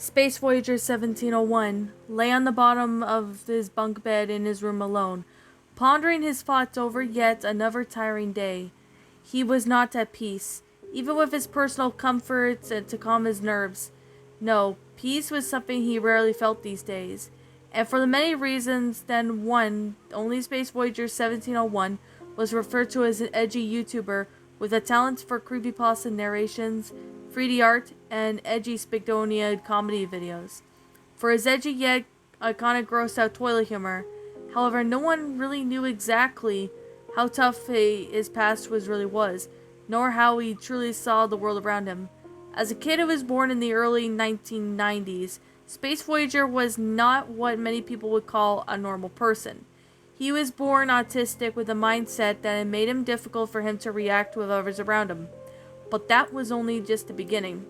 Space Voyager 1701 lay on the bottom of his bunk bed in his room alone, pondering his thoughts over yet another tiring day. He was not at peace, even with his personal comforts and to calm his nerves. No, peace was something he rarely felt these days, and for the many reasons then one, only Space Voyager 1701 was referred to as an edgy YouTuber with a talent for creepypasta narrations, 3D art, and edgy Spigdonia comedy videos. For his edgy yet iconic grossed out toilet humor, however, no one really knew exactly how tough his past really was, nor how he truly saw the world around him. As a kid who was born in the early 1990s, Space Voyager was not what many people would call a normal person. He was born autistic with a mindset that had made it difficult for him to react with others around him. But that was only just the beginning.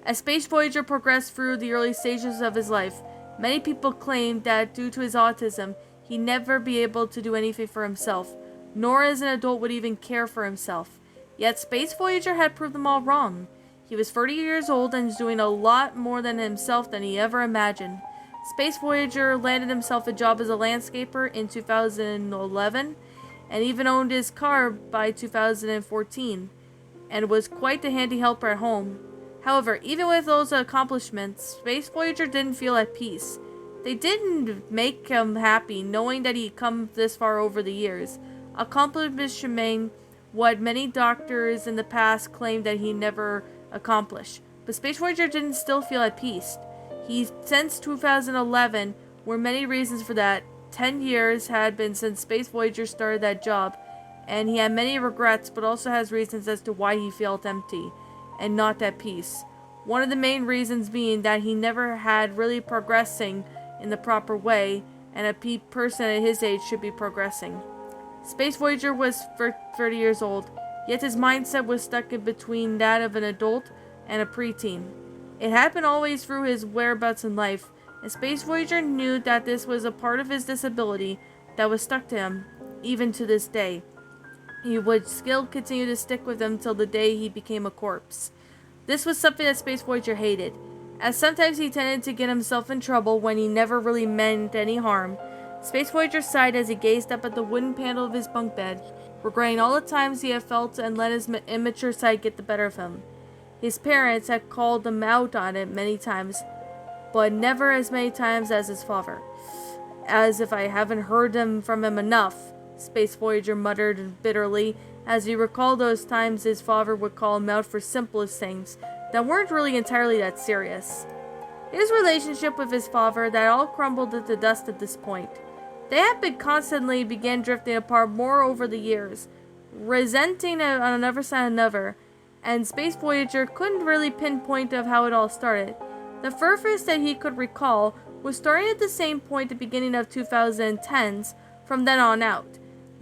As Space Voyager progressed through the early stages of his life, many people claimed that due to his autism, he'd never be able to do anything for himself, nor as an adult would even care for himself. Yet Space Voyager had proved them all wrong. He was 30 years old and was doing a lot more than himself than he ever imagined. Space Voyager landed himself a job as a landscaper in 2011, and even owned his car by 2014, and was quite the handy helper at home. However, even with those accomplishments, Space Voyager didn't feel at peace. They didn't make him happy knowing that he'd come this far over the years, accomplishing what many doctors in the past claimed that he never accomplished. But Space Voyager didn't still feel at peace. Since 2011, were many reasons for that. 10 years had been since Space Voyager started that job, and he had many regrets, but also has reasons as to why he felt empty and not at peace. One of the main reasons being that he never had really progressing in the proper way, and a person at his age should be progressing. Space Voyager was 30 years old, yet his mindset was stuck in between that of an adult and a preteen. It happened always through his whereabouts in life, and Space Voyager knew that this was a part of his disability that was stuck to him, even to this day. He would still continue to stick with him till the day he became a corpse. This was something that Space Voyager hated, as sometimes he tended to get himself in trouble when he never really meant any harm. Space Voyager sighed as he gazed up at the wooden panel of his bunk bed, regretting all the times he had felt and let his immature side get the better of him. His parents had called him out on it many times, but never as many times as his father. As if I haven't heard from him enough, Space Voyager muttered bitterly as he recalled those times his father would call him out for simplest things that weren't really entirely that serious. His relationship with his father that all crumbled into dust at this point. They had been constantly began drifting apart more over the years, resenting on another side another, and Space Voyager couldn't really pinpoint of how it all started. The furthest that he could recall was starting at the same point at the beginning of 2010s from then on out.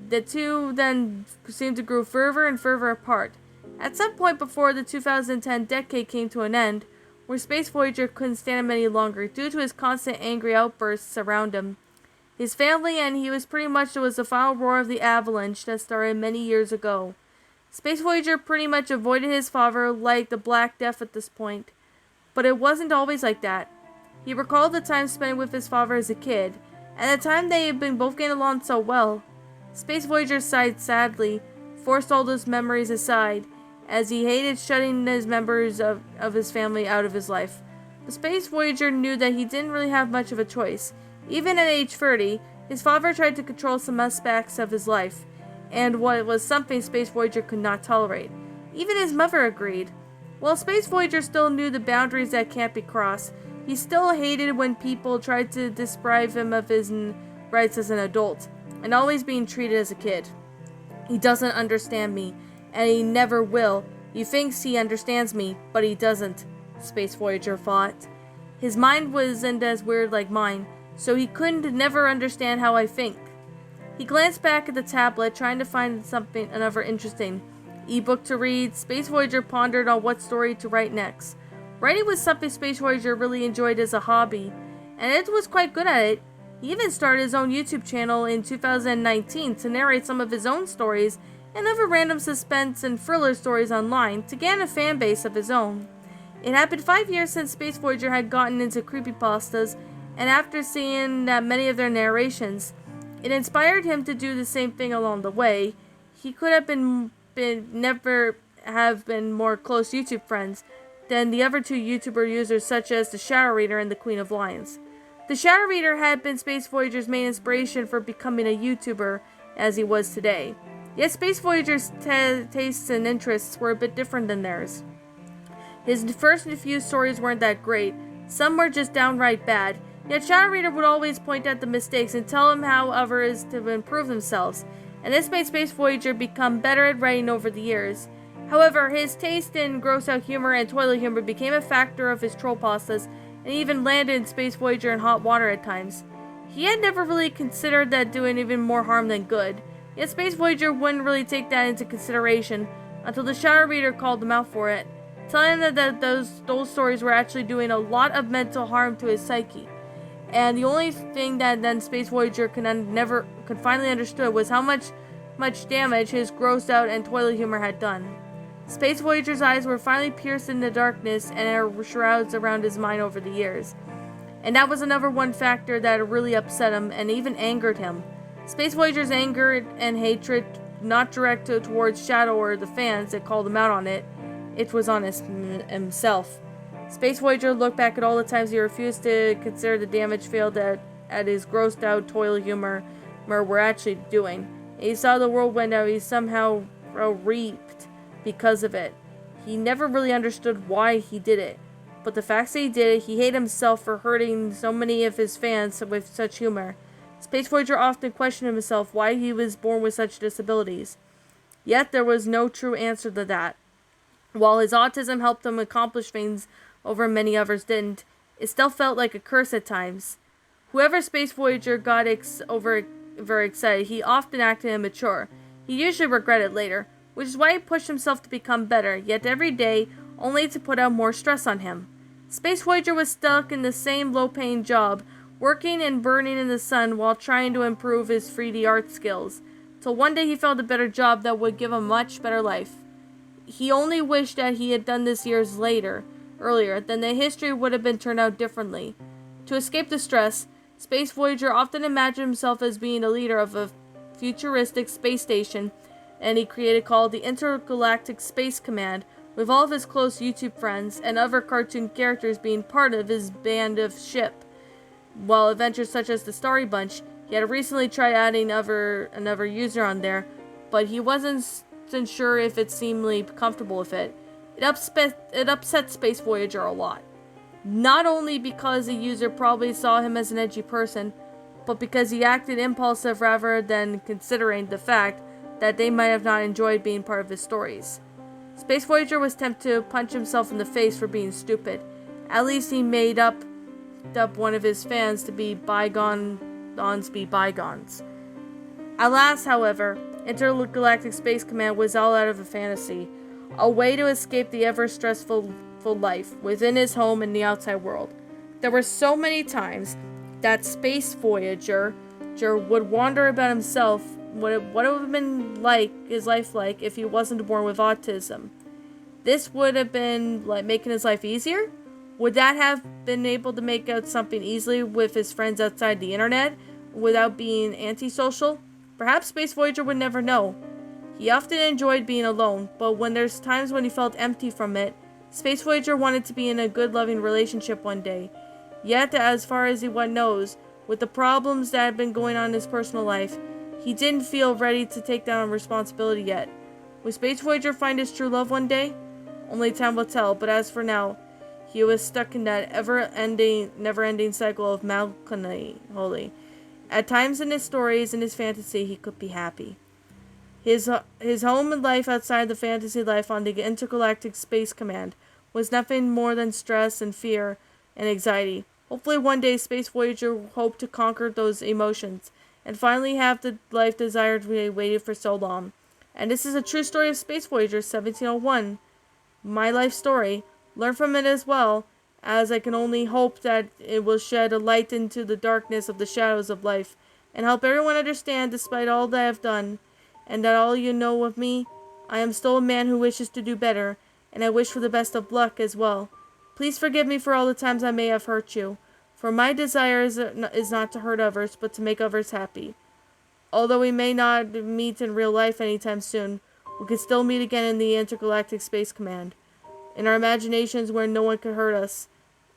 The two then seemed to grow further and further apart. At some point before the 2010 decade came to an end, where Space Voyager couldn't stand him any longer due to his constant angry outbursts around him. His family and he was pretty much was the final roar of the avalanche that started many years ago. Space Voyager pretty much avoided his father like the Black Death at this point, but it wasn't always like that. He recalled the time spent with his father as a kid, and the time they had been both getting along so well. Space Voyager sighed sadly, forced all those memories aside, as he hated shutting his members of his family out of his life. But Space Voyager knew that he didn't really have much of a choice. Even at age 30, his father tried to control some aspects of his life, and what was something Space Voyager could not tolerate. Even his mother agreed. While Space Voyager still knew the boundaries that can't be crossed, he still hated when people tried to deprive him of his rights as an adult, and always being treated as a kid. He doesn't understand me, and he never will. He thinks he understands me, but he doesn't, Space Voyager thought. His mind wasn't as weird like mine, so he couldn't never understand how I think. He glanced back at the tablet, trying to find another interesting ebook to read. Space Voyager pondered on what story to write next. Writing was something Space Voyager really enjoyed as a hobby, and it was quite good at it. He even started his own YouTube channel in 2019 to narrate some of his own stories and other random suspense and thriller stories online to gain a fan base of his own. It had been 5 years since Space Voyager had gotten into creepypastas, and after seeing many of their narrations, it inspired him to do the same thing along the way. He could have never have been more close YouTube friends than the other two YouTuber users such as the Shadow Reader and the Queen of Lions. The Shadow Reader had been Space Voyager's main inspiration for becoming a YouTuber as he was today. Yet Space Voyager's tastes and interests were a bit different than theirs. His first few stories weren't that great, some were just downright bad, yet Shadow Reader would always point out the mistakes and tell him how others to improve themselves, and this made Space Voyager become better at writing over the years. However, his taste in gross-out humor and toilet humor became a factor of his troll pastas, and even landed in Space Voyager in hot water at times. He had never really considered that doing even more harm than good, yet Space Voyager wouldn't really take that into consideration until the Shadow Reader called him out for it, telling him that those stories were actually doing a lot of mental harm to his psyche. And the only thing that then Space Voyager could finally understood was how much damage his grossed out and toilet humor had done. Space Voyager's eyes were finally pierced in the darkness and there shrouds around his mind over the years. And that was another one factor that really upset him and even angered him. Space Voyager's anger and hatred, not directed towards Shadow or the fans that called him out on it, it was on himself. Space Voyager looked back at all the times he refused to consider the damage failed at his grossed out toilet humor were actually doing. And he saw the whirlwind that he somehow reaped because of it. He never really understood why he did it, but the fact that he did it, he hated himself for hurting so many of his fans with such humor. Space Voyager often questioned himself why he was born with such disabilities. Yet there was no true answer to that. While his autism helped him accomplish things over many others didn't, it still felt like a curse at times. Whoever Space Voyager got very excited, he often acted immature. He usually regretted later, which is why he pushed himself to become better, yet every day, only to put out more stress on him. Space Voyager was stuck in the same low-paying job, working and burning in the sun while trying to improve his 3D art skills, till one day he found a better job that would give him a much better life. He only wished that he had done this years earlier, then the history would have been turned out differently. To escape the stress, Space Voyager often imagined himself as being the leader of a futuristic space station, and he created called the Intergalactic Space Command, with all of his close YouTube friends and other cartoon characters being part of his band of ship. While adventures such as the Starry Bunch, he had recently tried adding another user on there, but he wasn't sure if it seemed comfortable with it. It upset Space Voyager a lot. Not only because the user probably saw him as an edgy person, but because he acted impulsive rather than considering the fact that they might have not enjoyed being part of his stories. Space Voyager was tempted to punch himself in the face for being stupid. At least he made up one of his fans to be bygones be bygones. Alas, however, Intergalactic Space Command was all out of a fantasy, a way to escape the ever-stressful life within his home and the outside world. There were so many times that Space Voyager would wonder about himself, what it would have been his life like if he wasn't born with autism. This would have been making his life easier? Would that have been able to make out something easily with his friends outside the internet without being antisocial? Perhaps Space Voyager would never know. He often enjoyed being alone, but when there's times when he felt empty from it, Space Voyager wanted to be in a good loving relationship one day. Yet, as far as one knows, with the problems that had been going on in his personal life, he didn't feel ready to take down responsibility yet. Will Space Voyager find his true love one day? Only time will tell, but as for now, he was stuck in that never-ending cycle of melancholy. At times in his stories and his fantasy, he could be happy. His home and life outside the fantasy life on the Intergalactic Space Command was nothing more than stress and fear and anxiety. Hopefully one day Space Voyager hoped to conquer those emotions and finally have the life desired we waited for so long. And this is a true story of Space Voyager 1701. My life story. Learn from it as well, as I can only hope that it will shed a light into the darkness of the shadows of life, and help everyone understand despite all that I have done, and that all you know of me, I am still a man who wishes to do better, and I wish for the best of luck as well. Please forgive me for all the times I may have hurt you. For my desire is not to hurt others, but to make others happy. Although we may not meet in real life anytime soon, we can still meet again in the Intergalactic Space Command. In our imaginations where no one could hurt us,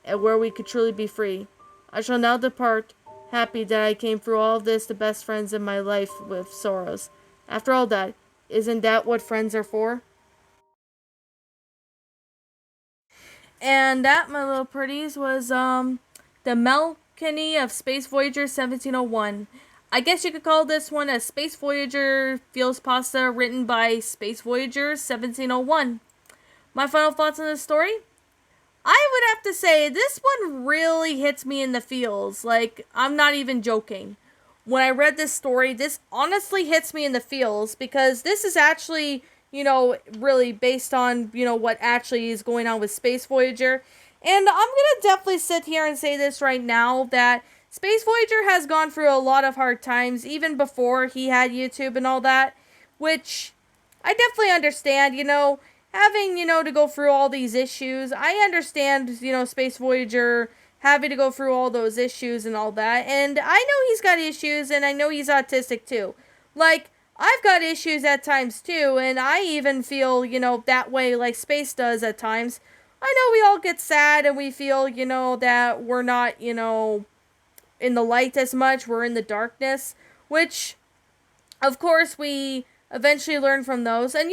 and where we could truly be free. I shall now depart, happy that I came through all of this, the best friends in my life with sorrows. After all that, isn't that what friends are for? And that, my little pretties, was the Melancholy of Space Voyager 1701. I guess you could call this one a Space Voyager Feels Pasta written by Space Voyager 1701. My final thoughts on this story? I would have to say this one really hits me in the feels. Like, I'm not even joking. When I read this story, this honestly hits me in the feels because this is actually, really based on, what actually is going on with Space Voyager. And I'm going to definitely sit here and say this right now that Space Voyager has gone through a lot of hard times even before he had YouTube and all that, which I definitely understand, having, to go through all these issues. I understand, Space Voyager having to go through all those issues and all that. And I know he's got issues, and I know he's autistic too. Like, I've got issues at times too, and I even feel, that way like Space does at times. I know we all get sad and we feel, that we're not, in the light as much. We're in the darkness, which, of course, we eventually learn from those. And,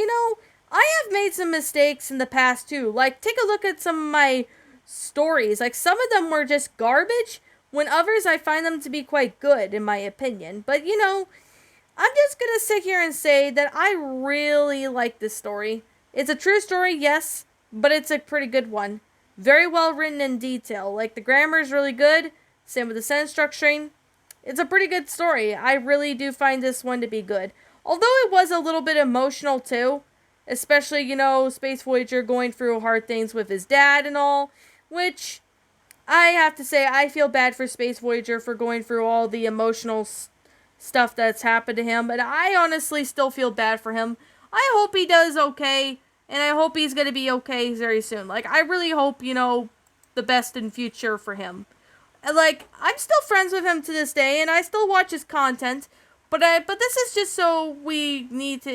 I have made some mistakes in the past too. Like, take a look at some of my stories. Like, some of them were just garbage, when others I find them to be quite good, in my opinion. But, I'm just gonna sit here and say that I really like this story. It's a true story, yes, but it's a pretty good one. Very well written in detail. Like, the grammar is really good. Same with the sentence structuring. It's a pretty good story. I really do find this one to be good. Although it was a little bit emotional too. Especially, Space Voyager going through hard things with his dad and all. Which, I have to say, I feel bad for Space Voyager for going through all the emotional stuff that's happened to him. But I honestly still feel bad for him. I hope he does okay. And I hope he's going to be okay very soon. Like, I really hope, the best in future for him. And, like, I'm still friends with him to this day. And I still watch his content. But this is just so he needs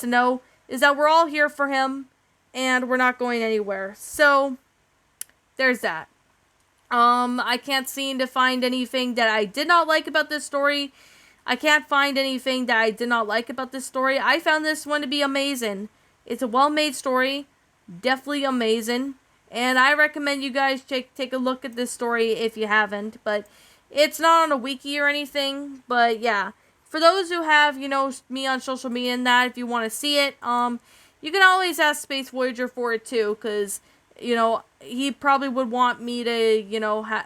to know is that we're all here for him, and we're not going anywhere. So, there's that. I can't seem to find anything that I did not like about this story. I can't find anything that I did not like about this story. I found this one to be amazing. It's a well-made story. Definitely amazing. And I recommend you guys take a look at this story if you haven't. But it's not on a wiki or anything. But yeah. For those who have, me on social media and that, if you want to see it, you can always ask Space Voyager for it too, because, he probably would want me to,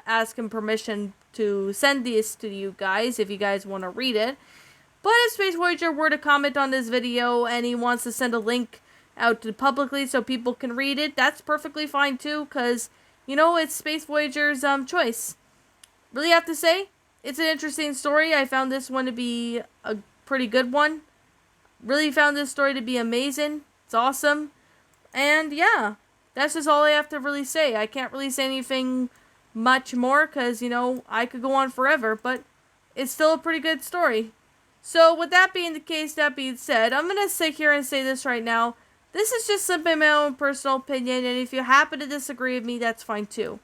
ask him permission to send this to you guys, if you guys want to read it. But if Space Voyager were to comment on this video, and he wants to send a link out to publicly so people can read it, that's perfectly fine too, because, it's Space Voyager's, choice. Really have to say, it's an interesting story. I found this one to be a pretty good one. Really found this story to be amazing. It's awesome. And yeah, that's just all I have to really say. I can't really say anything much more because, I could go on forever, but it's still a pretty good story. So with that being the case, that being said, I'm going to sit here and say this right now. This is just simply my own personal opinion, and if you happen to disagree with me, that's fine too.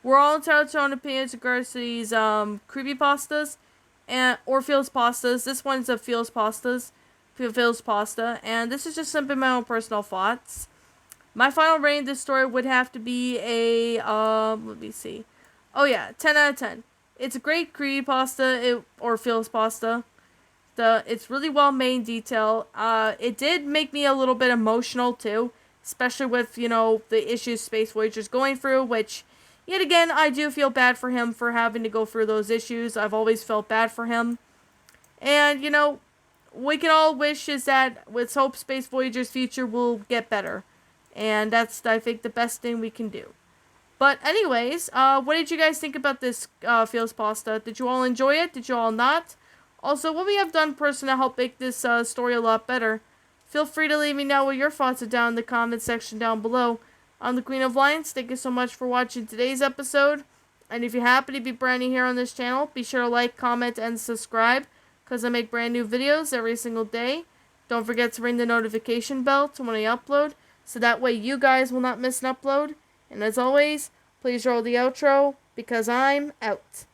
We're all entitled to our own opinions in regards to these creepypastas or feels pastas. This one's a feels pasta, and this is just simply my own personal thoughts. My final rating of this story would have to be a let me see. Oh yeah, 10 out of 10. It's a great creepypasta or feels pasta. It's really well made in detail. It did make me a little bit emotional too, especially with the issues Space Voyager's going through, which. Yet again, I do feel bad for him for having to go through those issues. I've always felt bad for him. And, we can all wish is that, let's hope Space Voyager's future will get better. And that's, I think, the best thing we can do. But anyways, what did you guys think about this Feels Pasta? Did you all enjoy it? Did you all not? Also, what we have done personally to help make this story a lot better, feel free to leave me know what your thoughts are down in the comment section down below. I'm the Queen of Lions. Thank you so much for watching today's episode. And if you happen to be brand new here on this channel, be sure to like, comment, and subscribe, because I make brand new videos every single day. Don't forget to ring the notification bell to when I upload, so that way you guys will not miss an upload. And as always, please roll the outro, because I'm out.